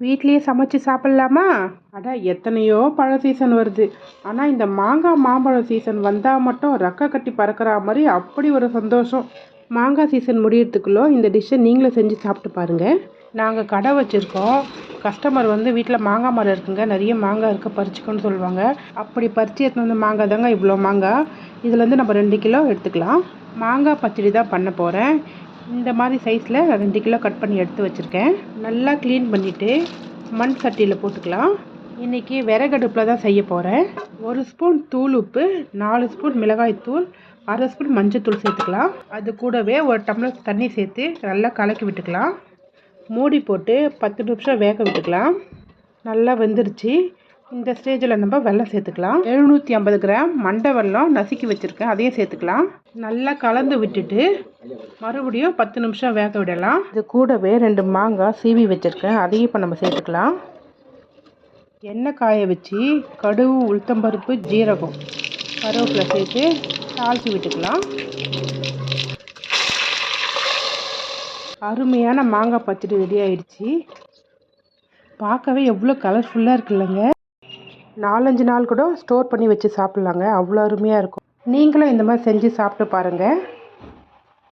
வீட்லேயே சமைச்சு சாப்பிட்லாமா? எத்தனையோ பழ சீசன் வருது. ஆனால் இந்த மாங்காய் மாம்பழம் சீசன் வந்தால் மட்டும் ரெக்கை கட்டி பறக்கிற மாதிரி அப்படி ஒரு சந்தோஷம். மாங்காய் சீசன் முடியறதுக்குள்ளே இந்த டிஷ்ஷை நீங்களும் செஞ்சு சாப்பிட்டு பாருங்கள். நாங்கள் கடை வச்சுருக்கோம். கஸ்டமர் வந்து வீட்டில் மாங்காய் மரம் இருக்குங்க, நிறைய மாங்காய் இருக்குது, பறிச்சுக்கோன்னு சொல்லுவாங்க. அப்படி பறித்து எடுத்துன்னு வந்து மாங்காய் தாங்க இவ்வளோ மாங்காய். இதுலேருந்து நம்ம 2 கிலோ எடுத்துக்கலாம். மாங்காய் பச்சடி தான் பண்ண போகிறேன். இந்த மாதிரி சைஸில் 2 கிலோ கட் பண்ணி எடுத்து வச்சுருக்கேன். நல்லா க்ளீன் பண்ணிவிட்டு மண் சட்டியில் போட்டுக்கலாம். இன்றைக்கி விறகடுப்பில் தான் செய்ய போகிறேன். 1 ஸ்பூன் தூள் உப்பு, 4 ஸ்பூன் மிளகாய் தூள், 1/2 ஸ்பூன் மஞ்சள் சேர்த்துக்கலாம். அது கூடவே 1 டம்ளர் தண்ணி சேர்த்து நல்லா கலக்கி விட்டுக்கலாம். மூடி போட்டு 10 நிமிஷம் வேக விட்டுக்கலாம். நல்லா வெந்துருச்சு. இந்த ஸ்டேஜில் நம்ம வெல்லம் சேர்த்துக்கலாம். 750 கிராம் மண்டை வெல்லம் நசுக்கி வச்சுருக்கேன், அதையும் சேர்த்துக்கலாம். நல்லா கலந்து விட்டுட்டு மறுபடியும் 10 நிமிஷம் வேக விடலாம். இது கூடவே 2 மாங்காய் சீவி வச்சுருக்கேன், அதையும் இப்போ நம்ம சேர்த்துக்கலாம். எண்ணெய் காய வச்சு கடுகு, உளுத்தம்பருப்பு, ஜீரகம், கருவேப்பிலை சேர்த்து தாளித்து விட்டுக்கலாம். அருமையான மாங்காய் பச்சடி ரெடி ஆயிடுச்சு. பார்க்கவே எவ்வளோ கலர்ஃபுல்லாக இருக்குல்லங்க. 4-5 நாள் கூட ஸ்டோர் பண்ணி வச்சு சாப்பிட்லாங்க, அவ்வளோ அருமையாக இருக்கும். நீங்களும் இந்த மாதிரி செஞ்சு சாப்பிட்டு பாருங்கள்.